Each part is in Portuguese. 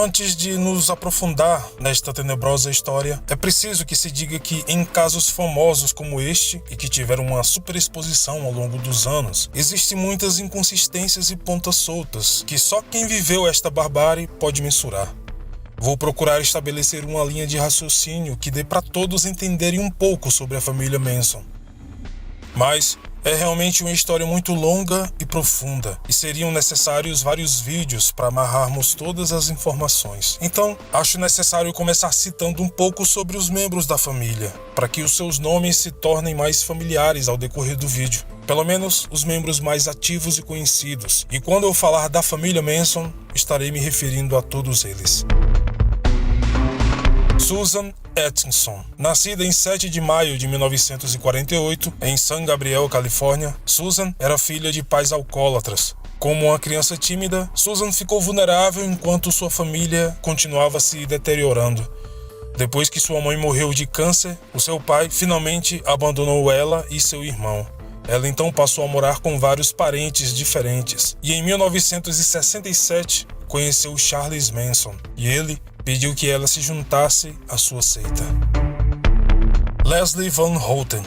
Antes de nos aprofundar nesta tenebrosa história, é preciso que se diga que em casos famosos como este, e que tiveram uma superexposição ao longo dos anos, existem muitas inconsistências e pontas soltas que só quem viveu esta barbárie pode mensurar. Vou procurar estabelecer uma linha de raciocínio que dê para todos entenderem um pouco sobre a família Manson. Mas é realmente uma história muito longa e profunda, e seriam necessários vários vídeos para amarrarmos todas as informações. Então, acho necessário começar citando um pouco sobre os membros da família, para que os seus nomes se tornem mais familiares ao decorrer do vídeo. Pelo menos os membros mais ativos e conhecidos. E quando eu falar da família Manson, estarei me referindo a todos eles. Susan Atkinson. Nascida em 7 de maio de 1948, em San Gabriel, Califórnia, Susan era filha de pais alcoólatras. Como uma criança tímida, Susan ficou vulnerável enquanto sua família continuava se deteriorando. Depois que sua mãe morreu de câncer, o seu pai finalmente abandonou ela e seu irmão. Ela então passou a morar com vários parentes diferentes e em 1967 conheceu Charles Manson e ele pediu que ela se juntasse à sua seita. Leslie Van Houten.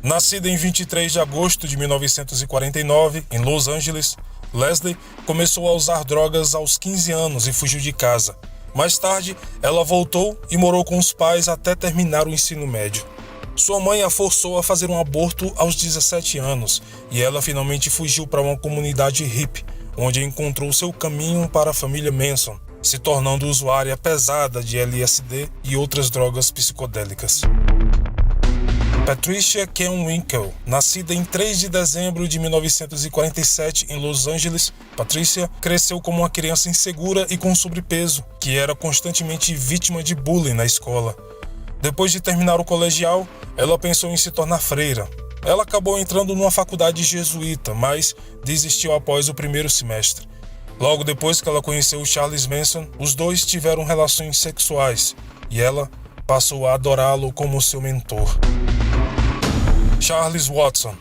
Nascida em 23 de agosto de 1949, em Los Angeles, Leslie começou a usar drogas aos 15 anos e fugiu de casa. Mais tarde, ela voltou e morou com os pais até terminar o ensino médio. Sua mãe a forçou a fazer um aborto aos 17 anos e ela finalmente fugiu para uma comunidade hippie, onde encontrou seu caminho para a família Manson, se tornando usuária pesada de LSD e outras drogas psicodélicas. Patricia Kenwinkel. Nascida em 3 de dezembro de 1947 em Los Angeles, Patricia cresceu como uma criança insegura e com sobrepeso, que era constantemente vítima de bullying na escola. Depois de terminar o colegial, ela pensou em se tornar freira. Ela acabou entrando numa faculdade jesuíta, mas desistiu após o primeiro semestre. Logo depois que ela conheceu Charles Manson, os dois tiveram relações sexuais e ela passou a adorá-lo como seu mentor. Charles Watson.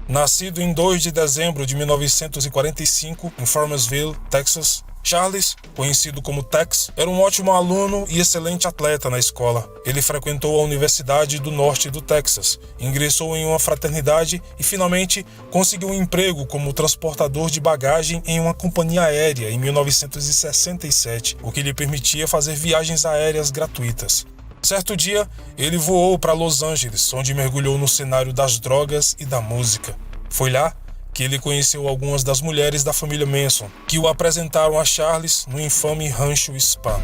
Nascido em 2 de dezembro de 1945 em Farmersville, Texas, Charles, conhecido como Tex, era um ótimo aluno e excelente atleta na escola. Ele frequentou a Universidade do Norte do Texas, ingressou em uma fraternidade e finalmente conseguiu um emprego como transportador de bagagem em uma companhia aérea em 1967, o que lhe permitia fazer viagens aéreas gratuitas. Certo dia, ele voou para Los Angeles, onde mergulhou no cenário das drogas e da música. Foi lá que ele conheceu algumas das mulheres da família Manson, que o apresentaram a Charles no infame Rancho Spahn.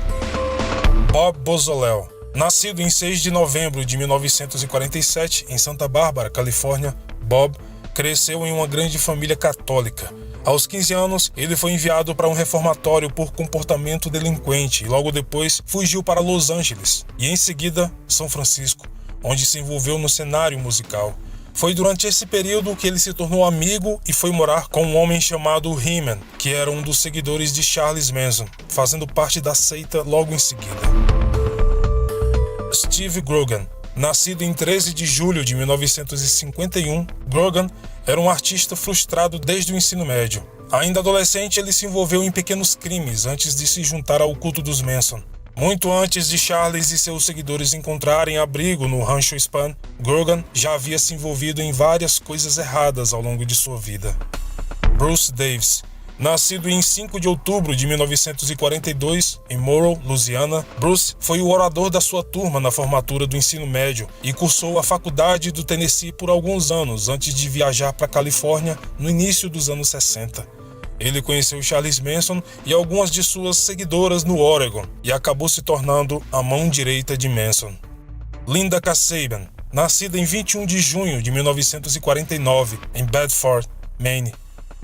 Bob Beausoleil. Nascido em 6 de novembro de 1947 em Santa Bárbara, Califórnia, Bob cresceu em uma grande família católica. Aos 15 anos, ele foi enviado para um reformatório por comportamento delinquente e logo depois fugiu para Los Angeles e em seguida São Francisco, onde se envolveu no cenário musical. Foi durante esse período que ele se tornou amigo e foi morar com um homem chamado Heman, que era um dos seguidores de Charles Manson, fazendo parte da seita logo em seguida. Steve Grogan. Nascido em 13 de julho de 1951, Grogan era um artista frustrado desde o ensino médio. Ainda adolescente, ele se envolveu em pequenos crimes antes de se juntar ao culto dos Manson. Muito antes de Charles e seus seguidores encontrarem abrigo no Rancho Spahn, Grogan já havia se envolvido em várias coisas erradas ao longo de sua vida. Bruce Davis. Nascido em 5 de outubro de 1942, em Morrow, Louisiana, Bruce foi o orador da sua turma na formatura do ensino médio e cursou a faculdade do Tennessee por alguns anos antes de viajar para a Califórnia no início dos anos 60. Ele conheceu Charles Manson e algumas de suas seguidoras no Oregon e acabou se tornando a mão direita de Manson. Linda Kasabian. Nascida em 21 de junho de 1949, em Bedford, Maine.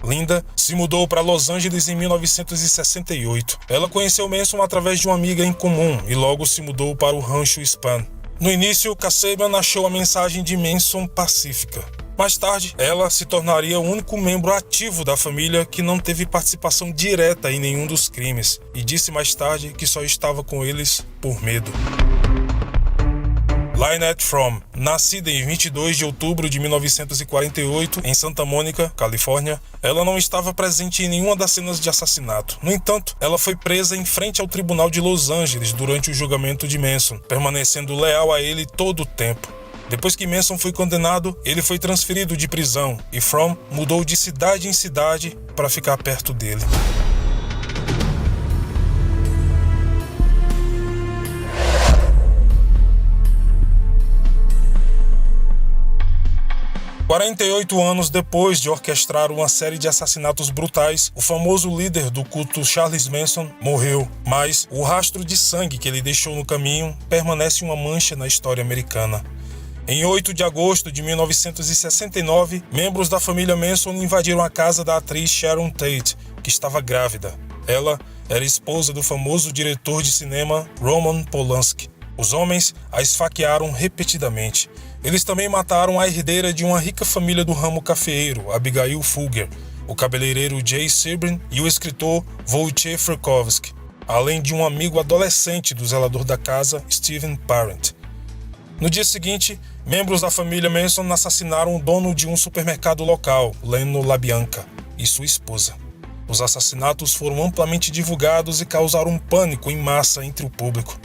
Linda se mudou para Los Angeles em 1968. Ela conheceu Manson através de uma amiga em comum e logo se mudou para o Rancho Spahn. No início, Kasabian achou a mensagem de Manson pacífica. Mais tarde, ela se tornaria o único membro ativo da família que não teve participação direta em nenhum dos crimes e disse mais tarde que só estava com eles por medo. Lynette Fromm, nascida em 22 de outubro de 1948 em Santa Mônica, Califórnia, ela não estava presente em nenhuma das cenas de assassinato. No entanto, ela foi presa em frente ao Tribunal de Los Angeles durante o julgamento de Manson, permanecendo leal a ele todo o tempo. Depois que Manson foi condenado, ele foi transferido de prisão e Fromm mudou de cidade em cidade para ficar perto dele. 48 anos depois de orquestrar uma série de assassinatos brutais, o famoso líder do culto Charles Manson morreu, mas o rastro de sangue que ele deixou no caminho permanece uma mancha na história americana. Em 8 de agosto de 1969, membros da família Manson invadiram a casa da atriz Sharon Tate, que estava grávida. Ela era esposa do famoso diretor de cinema Roman Polanski. Os homens a esfaquearam repetidamente. Eles também mataram a herdeira de uma rica família do ramo cafeeiro, Abigail Fulger, o cabeleireiro Jay Sebring e o escritor Wojciech Frykowski, além de um amigo adolescente do zelador da casa, Steven Parent. No dia seguinte, membros da família Manson assassinaram o dono de um supermercado local, Leno LaBianca, e sua esposa. Os assassinatos foram amplamente divulgados e causaram um pânico em massa entre o público.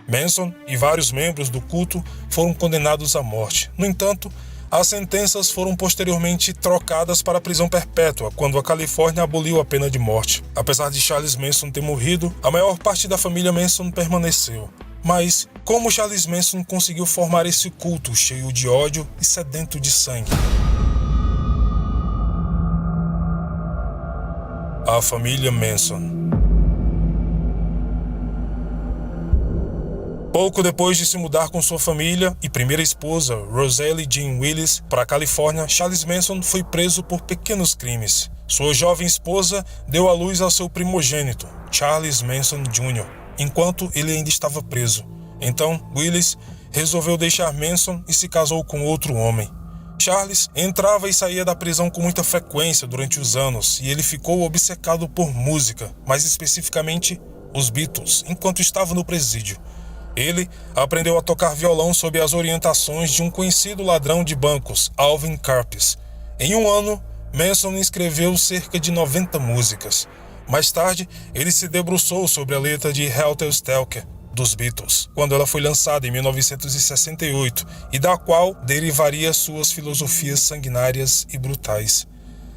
Manson e vários membros do culto foram condenados à morte. No entanto, as sentenças foram posteriormente trocadas para prisão perpétua quando a Califórnia aboliu a pena de morte. Apesar de Charles Manson ter morrido, a maior parte da família Manson permaneceu. Mas como Charles Manson conseguiu formar esse culto cheio de ódio e sedento de sangue? A família Manson. Pouco depois de se mudar com sua família e primeira esposa, Rosalie Jean Willis, para a Califórnia, Charles Manson foi preso por pequenos crimes. Sua jovem esposa deu à luz ao seu primogênito, Charles Manson Jr., enquanto ele ainda estava preso. Então, Willis resolveu deixar Manson e se casou com outro homem. Charles entrava e saía da prisão com muita frequência durante os anos e ele ficou obcecado por música, mais especificamente os Beatles, enquanto estava no presídio. Ele aprendeu a tocar violão sob as orientações de um conhecido ladrão de bancos, Alvin Karpis. Em um ano, Manson escreveu cerca de 90 músicas. Mais tarde, ele se debruçou sobre a letra de Helter Skelter, dos Beatles, quando ela foi lançada em 1968, e da qual derivaria suas filosofias sanguinárias e brutais.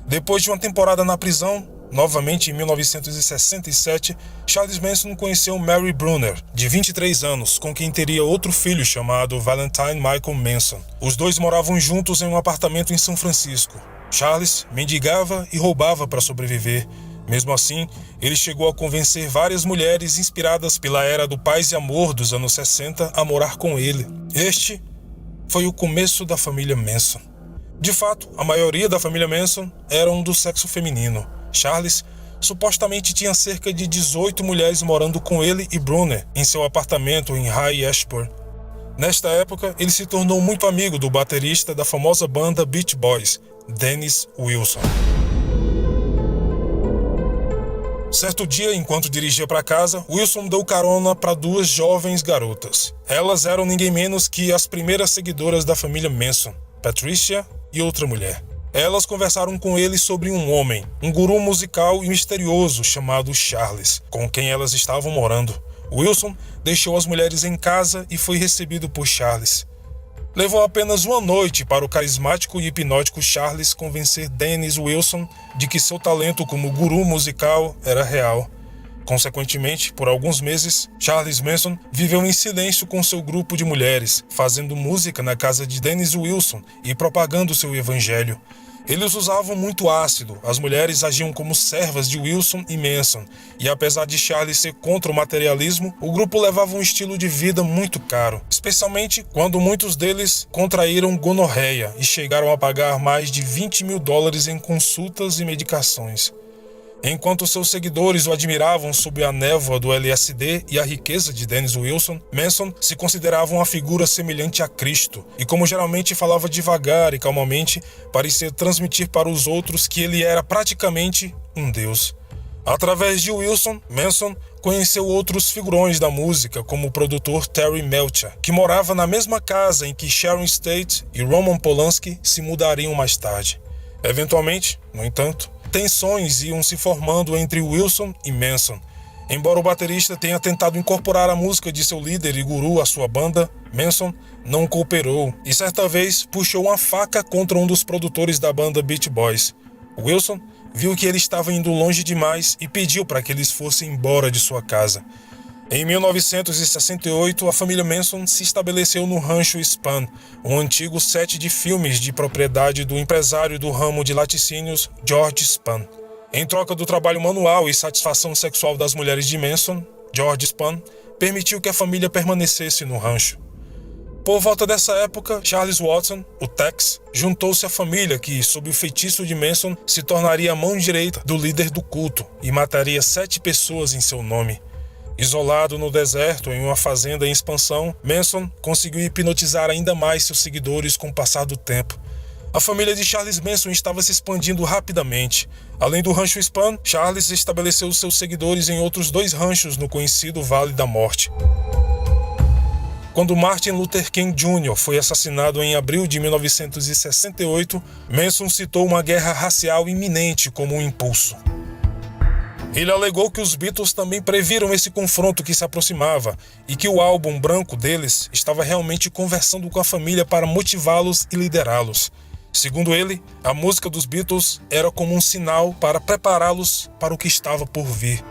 Depois de uma temporada na prisão, novamente em 1967, Charles Manson conheceu Mary Brunner, de 23 anos, com quem teria outro filho chamado Valentine Michael Manson. Os dois moravam juntos em um apartamento em São Francisco. Charles mendigava e roubava para sobreviver. Mesmo assim, ele chegou a convencer várias mulheres inspiradas pela era do paz e amor dos anos 60 a morar com ele. Este foi o começo da família Manson. De fato, a maioria da família Manson eram do sexo feminino. Charles supostamente tinha cerca de 18 mulheres morando com ele e Brunner em seu apartamento em High Ashburn. Nesta época, ele se tornou muito amigo do baterista da famosa banda Beach Boys, Dennis Wilson. Certo dia, enquanto dirigia para casa, Wilson deu carona para duas jovens garotas. Elas eram ninguém menos que as primeiras seguidoras da família Manson, Patricia e outra mulher. Elas conversaram com ele sobre um homem, um guru musical e misterioso chamado Charles, com quem elas estavam morando. Wilson deixou as mulheres em casa e foi recebido por Charles. Levou apenas uma noite para o carismático e hipnótico Charles convencer Dennis Wilson de que seu talento como guru musical era real. Consequentemente, por alguns meses, Charles Manson viveu em silêncio com seu grupo de mulheres, fazendo música na casa de Dennis Wilson e propagando seu evangelho. Eles usavam muito ácido, as mulheres agiam como servas de Wilson e Manson, e apesar de Charles ser contra o materialismo, o grupo levava um estilo de vida muito caro, especialmente quando muitos deles contraíram gonorreia e chegaram a pagar mais de $20 mil em consultas e medicações. Enquanto seus seguidores o admiravam sob a névoa do LSD e a riqueza de Dennis Wilson, Manson se considerava uma figura semelhante a Cristo, e como geralmente falava devagar e calmamente, parecia transmitir para os outros que ele era praticamente um deus. Através de Wilson, Manson conheceu outros figurões da música, como o produtor Terry Melcher, que morava na mesma casa em que Sharon Tate e Roman Polanski se mudariam mais tarde. Eventualmente, no entanto, tensões iam se formando entre Wilson e Manson. Embora o baterista tenha tentado incorporar a música de seu líder e guru à sua banda, Manson não cooperou e certa vez puxou uma faca contra um dos produtores da banda Beach Boys. Wilson viu que ele estava indo longe demais e pediu para que eles fossem embora de sua casa. Em 1968, a família Manson se estabeleceu no Rancho Spahn, um antigo set de filmes de propriedade do empresário do ramo de laticínios George Spahn. Em troca do trabalho manual e satisfação sexual das mulheres de Manson, George Spahn permitiu que a família permanecesse no rancho. Por volta dessa época, Charles Watson, o Tex, juntou-se à família que, sob o feitiço de Manson, se tornaria a mão direita do líder do culto e mataria 7 pessoas em seu nome. Isolado no deserto em uma fazenda em expansão, Manson conseguiu hipnotizar ainda mais seus seguidores com o passar do tempo. A família de Charles Manson estava se expandindo rapidamente. Além do rancho Spahn, Charles estabeleceu seus seguidores em outros 2 ranchos no conhecido Vale da Morte. Quando Martin Luther King Jr. foi assassinado em abril de 1968, Manson citou uma guerra racial iminente como um impulso. Ele alegou que os Beatles também previram esse confronto que se aproximava e que o álbum branco deles estava realmente conversando com a família para motivá-los e liderá-los. Segundo ele, a música dos Beatles era como um sinal para prepará-los para o que estava por vir.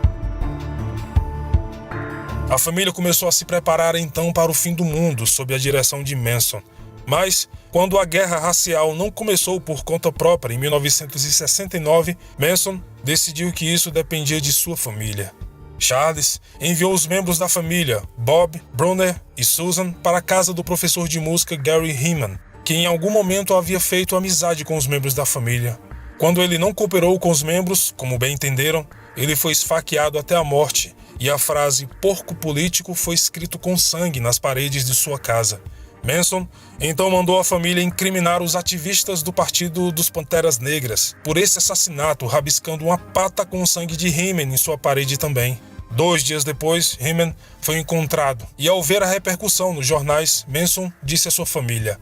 A família começou a se preparar então para o fim do mundo sob a direção de Manson. Mas, quando a guerra racial não começou por conta própria em 1969, Manson decidiu que isso dependia de sua família. Charles enviou os membros da família, Bob, Brunner e Susan, para a casa do professor de música Gary Heeman, que em algum momento havia feito amizade com os membros da família. Quando ele não cooperou com os membros, como bem entenderam, ele foi esfaqueado até a morte, e a frase "porco político" foi escrito com sangue nas paredes de sua casa. Manson então mandou a família incriminar os ativistas do Partido dos Panteras Negras por esse assassinato, rabiscando uma pata com o sangue de Heeman em sua parede também. 2 dias depois, Heeman foi encontrado, e ao ver a repercussão nos jornais, Manson disse à sua família: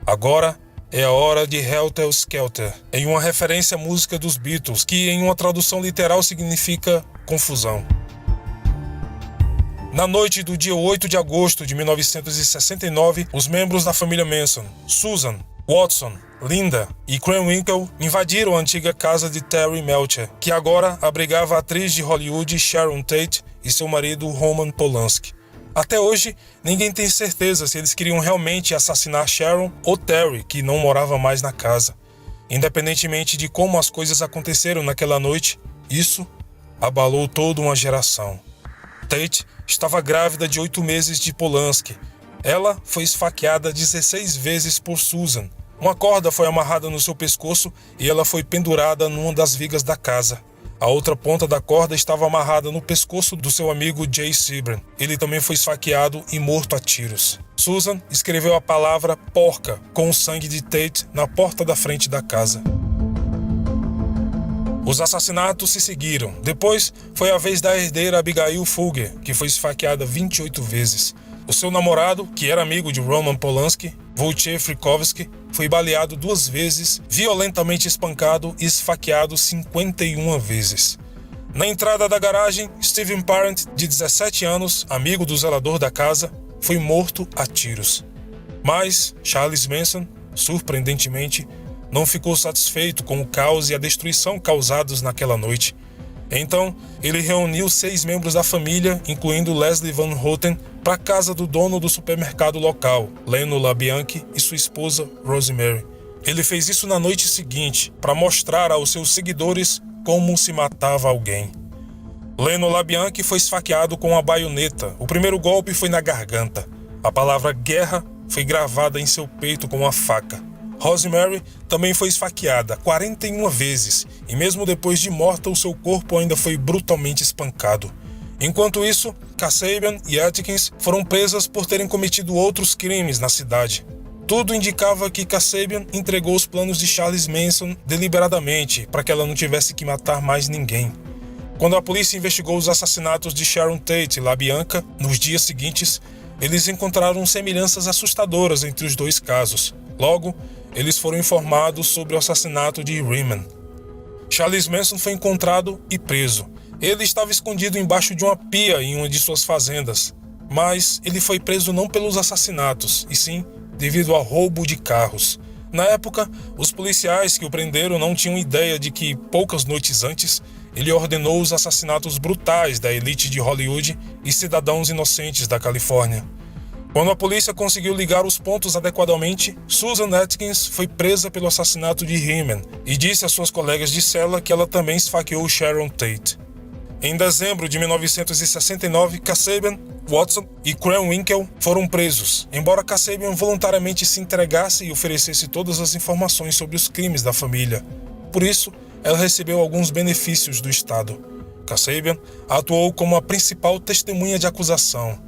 "Agora é a hora de Helter Skelter", em uma referência à música dos Beatles, que em uma tradução literal significa confusão. Na noite do dia 8 de agosto de 1969, os membros da família Manson, Susan, Watson, Linda e Krenwinkel, invadiram a antiga casa de Terry Melcher, que agora abrigava a atriz de Hollywood Sharon Tate e seu marido Roman Polanski. Até hoje, ninguém tem certeza se eles queriam realmente assassinar Sharon ou Terry, que não morava mais na casa. Independentemente de como as coisas aconteceram naquela noite, isso abalou toda uma geração. Tate estava grávida de 8 meses de Polanski. Ela foi esfaqueada 16 vezes por Susan. Uma corda foi amarrada no seu pescoço e ela foi pendurada numa das vigas da casa. A outra ponta da corda estava amarrada no pescoço do seu amigo Jay Sebring. Ele também foi esfaqueado e morto a tiros. Susan escreveu a palavra "porca" com o sangue de Tate na porta da frente da casa. Os assassinatos se seguiram. Depois, foi a vez da herdeira Abigail Folger, que foi esfaqueada 28 vezes. O seu namorado, que era amigo de Roman Polanski, Wojciech Frykowski, foi baleado 2 vezes, violentamente espancado e esfaqueado 51 vezes. Na entrada da garagem, Stephen Parent, de 17 anos, amigo do zelador da casa, foi morto a tiros. Mas Charles Manson, surpreendentemente, não ficou satisfeito com o caos e a destruição causados naquela noite. Então, ele reuniu 6 membros da família, incluindo Leslie Van Houten, para a casa do dono do supermercado local, Leno LaBianchi, e sua esposa, Rosemary. Ele fez isso na noite seguinte, para mostrar aos seus seguidores como se matava alguém. Leno LaBianchi foi esfaqueado com uma baioneta. O primeiro golpe foi na garganta. A palavra guerra foi gravada em seu peito com uma faca. Rosemary também foi esfaqueada 41 vezes e mesmo depois de morta o seu corpo ainda foi brutalmente espancado. Enquanto isso, Kasabian e Atkins foram presas por terem cometido outros crimes na cidade. Tudo indicava que Kasabian entregou os planos de Charles Manson deliberadamente para que ela não tivesse que matar mais ninguém. Quando a polícia investigou os assassinatos de Sharon Tate e LaBianca, nos dias seguintes, eles encontraram semelhanças assustadoras entre os dois casos. Logo, eles foram informados sobre o assassinato de Rayman. Charles Manson foi encontrado e preso. Ele estava escondido embaixo de uma pia em uma de suas fazendas, mas ele foi preso não pelos assassinatos, e sim devido ao roubo de carros. Na época, os policiais que o prenderam não tinham ideia de que, poucas noites antes, ele ordenou os assassinatos brutais da elite de Hollywood e cidadãos inocentes da Califórnia. Quando a polícia conseguiu ligar os pontos adequadamente, Susan Atkins foi presa pelo assassinato de Rayman e disse às suas colegas de cela que ela também esfaqueou Sharon Tate. Em dezembro de 1969, Kasabian, Watson e Krenwinkel foram presos, embora Kasabian voluntariamente se entregasse e oferecesse todas as informações sobre os crimes da família. Por isso, ela recebeu alguns benefícios do Estado. Kasabian atuou como a principal testemunha de acusação.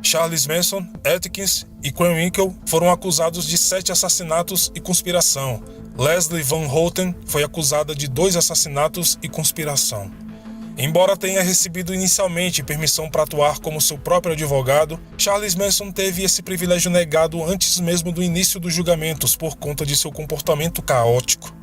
Charles Manson, Atkins e Krenwinkel foram acusados de 7 assassinatos e conspiração. Leslie Van Houten foi acusada de 2 assassinatos e conspiração. Embora tenha recebido inicialmente permissão para atuar como seu próprio advogado, Charles Manson teve esse privilégio negado antes mesmo do início dos julgamentos por conta de seu comportamento caótico.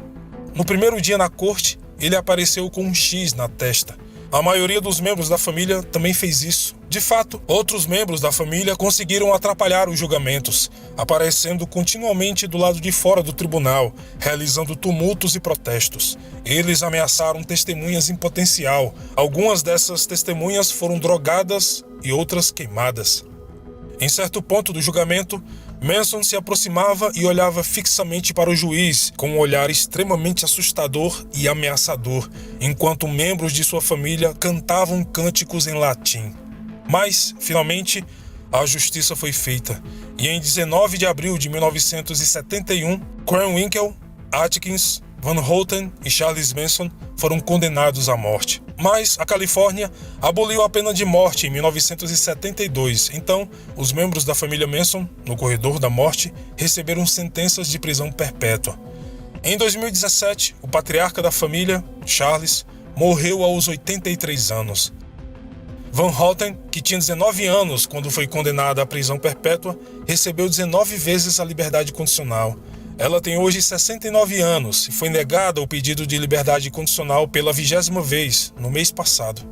No primeiro dia na corte, ele apareceu com um X na testa. A maioria dos membros da família também fez isso. De fato, outros membros da família conseguiram atrapalhar os julgamentos, aparecendo continuamente do lado de fora do tribunal, realizando tumultos e protestos. Eles ameaçaram testemunhas em potencial. Algumas dessas testemunhas foram drogadas e outras queimadas. Em certo ponto do julgamento, Manson se aproximava e olhava fixamente para o juiz com um olhar extremamente assustador e ameaçador, enquanto membros de sua família cantavam cânticos em latim. Mas, finalmente, a justiça foi feita, e em 19 de abril de 1971, Krenwinkel, Atkins, Van Houten e Charles Manson foram condenados à morte. Mas a Califórnia aboliu a pena de morte em 1972, então os membros da família Manson, no corredor da morte, receberam sentenças de prisão perpétua. Em 2017, o patriarca da família, Charles, morreu aos 83 anos. Van Houten, que tinha 19 anos quando foi condenada à prisão perpétua, recebeu 19 vezes a liberdade condicional. Ela tem hoje 69 anos e foi negada o pedido de liberdade condicional pela 20ª vez, no mês passado.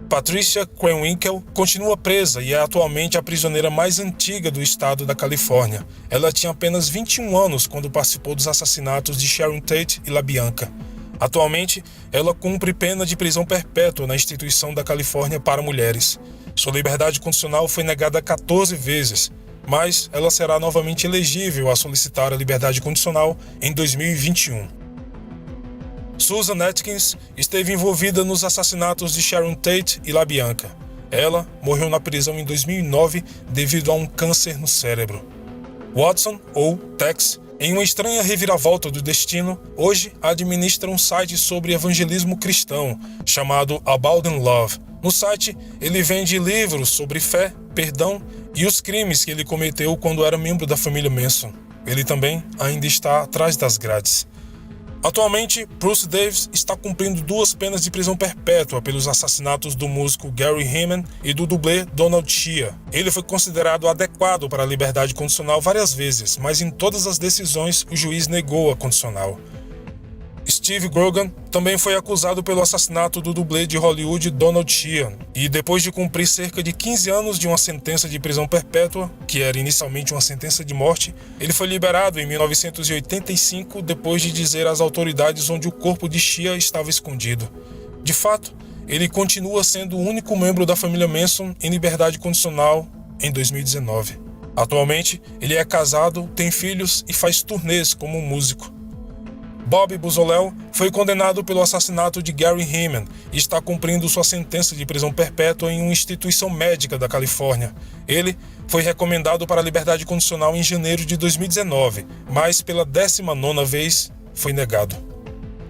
Patricia Krenwinkel continua presa e é atualmente a prisioneira mais antiga do estado da Califórnia. Ela tinha apenas 21 anos quando participou dos assassinatos de Sharon Tate e LaBianca. Atualmente, ela cumpre pena de prisão perpétua na instituição da Califórnia para mulheres. Sua liberdade condicional foi negada 14 vezes, mas ela será novamente elegível a solicitar a liberdade condicional em 2021. Susan Atkins esteve envolvida nos assassinatos de Sharon Tate e LaBianca. Ela morreu na prisão em 2009 devido a um câncer no cérebro. Watson, ou Tex, em uma estranha reviravolta do destino, hoje administra um site sobre evangelismo cristão, chamado About in Love. No site, ele vende livros sobre fé, perdão e os crimes que ele cometeu quando era membro da família Manson. Ele também ainda está atrás das grades. Atualmente, Bruce Davis está cumprindo 2 penas de prisão perpétua pelos assassinatos do músico Gary Hyman e do dublê Donald Shea. Ele foi considerado adequado para a liberdade condicional várias vezes, mas em todas as decisões o juiz negou a condicional. Steve Grogan também foi acusado pelo assassinato do dublê de Hollywood Donald Shea e, depois de cumprir cerca de 15 anos de uma sentença de prisão perpétua, que era inicialmente uma sentença de morte, ele foi liberado em 1985 depois de dizer às autoridades onde o corpo de Shea estava escondido. De fato, ele continua sendo o único membro da família Manson em liberdade condicional em 2019. Atualmente, ele é casado, tem filhos e faz turnês como músico. Bob Buzolel foi condenado pelo assassinato de Gary Hyman e está cumprindo sua sentença de prisão perpétua em uma instituição médica da Califórnia. Ele foi recomendado para a liberdade condicional em janeiro de 2019, mas pela 19ª vez foi negado.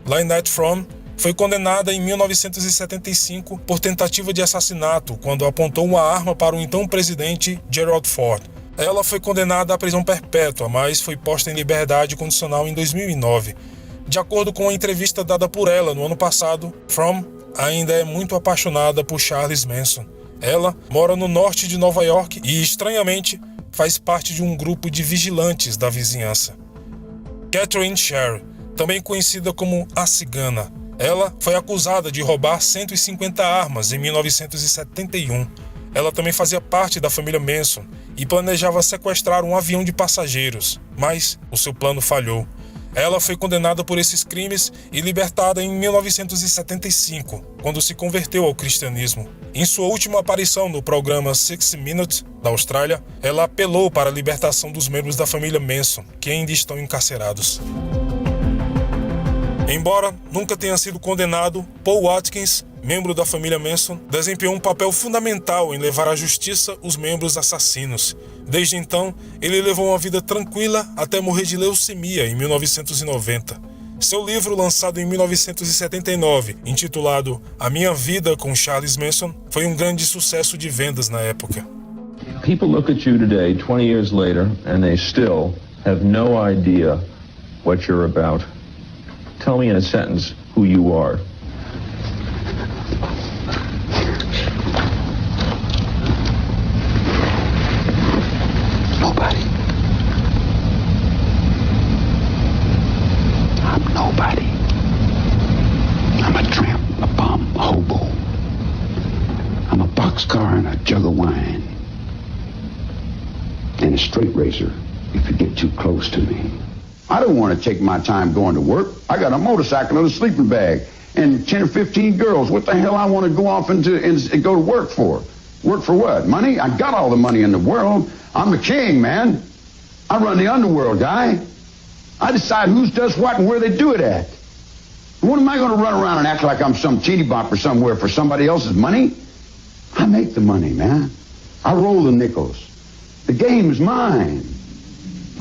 Lynette Fromm foi condenada em 1975 por tentativa de assassinato quando apontou uma arma para o então presidente Gerald Ford. Ela foi condenada à prisão perpétua, mas foi posta em liberdade condicional em 2009. De acordo com uma entrevista dada por ela no ano passado, Fromm ainda é muito apaixonada por Charles Manson. Ela mora no norte de Nova York e, estranhamente, faz parte de um grupo de vigilantes da vizinhança. Catherine Sherry, também conhecida como a Cigana. Ela foi acusada de roubar 150 armas em 1971. Ela também fazia parte da família Manson e planejava sequestrar um avião de passageiros, mas o seu plano falhou. Ela foi condenada por esses crimes e libertada em 1975, quando se converteu ao cristianismo. Em sua última aparição no programa 60 Minutes, da Austrália, ela apelou para a libertação dos membros da família Manson, que ainda estão encarcerados. Embora nunca tenha sido condenado, Paul Watkins, membro da família Manson, desempenhou um papel fundamental em levar à justiça os membros assassinos. Desde então, ele levou uma vida tranquila até morrer de leucemia em 1990. Seu livro, lançado em 1979, intitulado A Minha Vida com Charles Manson, foi um grande sucesso de vendas na época. People look at you today, 20 years later, and they still have no idea what you're about. Tell me in a sentence who you are. Nobody. I'm nobody. I'm a tramp, a bum, a hobo. I'm a boxcar and a jug of wine. And a straight razor if you get too close to me. I don't want to take my time going to work. I got a motorcycle and a sleeping bag and 10 or 15 girls. What the hell I want to go off and go to work for? Work for what? Money? I got all the money in the world. I'm the king, man. I run the underworld, guy. I decide who does what and where they do it at. What am I going to run around and act like I'm some teeny bopper somewhere for somebody else's money? I make the money, man. I roll the nickels. The game is mine.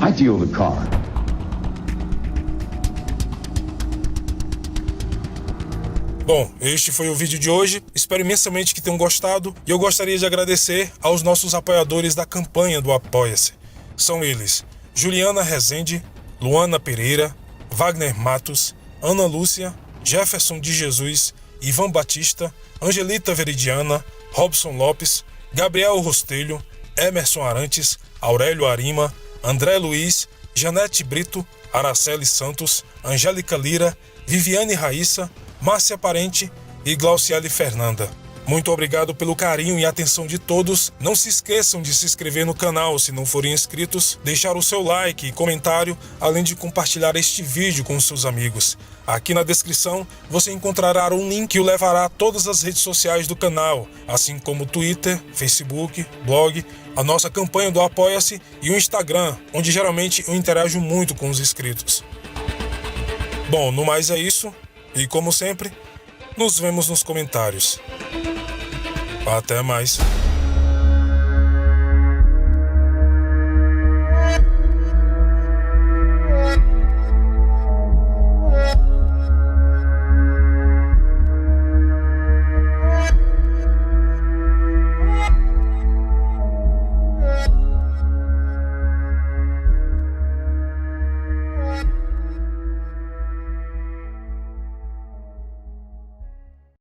I deal the card. Bom, este foi o vídeo de hoje, espero imensamente que tenham gostado e eu gostaria de agradecer aos nossos apoiadores da campanha do Apoia-se. São eles: Juliana Rezende, Luana Pereira, Wagner Matos, Ana Lúcia, Jefferson de Jesus, Ivan Batista, Angelita Veridiana, Robson Lopes, Gabriel Rostelho, Emerson Arantes, Aurélio Arima, André Luiz, Janete Brito, Araceli Santos, Angélica Lira, Viviane Raíssa, Márcia Parente e Glauciele Fernanda. Muito obrigado pelo carinho e atenção de todos. Não se esqueçam de se inscrever no canal se não forem inscritos, deixar o seu like e comentário, além de compartilhar este vídeo com seus amigos. Aqui na descrição você encontrará um link que o levará a todas as redes sociais do canal, assim como Twitter, Facebook, blog, a nossa campanha do Apoia-se e o Instagram, onde geralmente eu interajo muito com os inscritos. Bom, no mais é isso. E como sempre, nos vemos nos comentários. Até mais.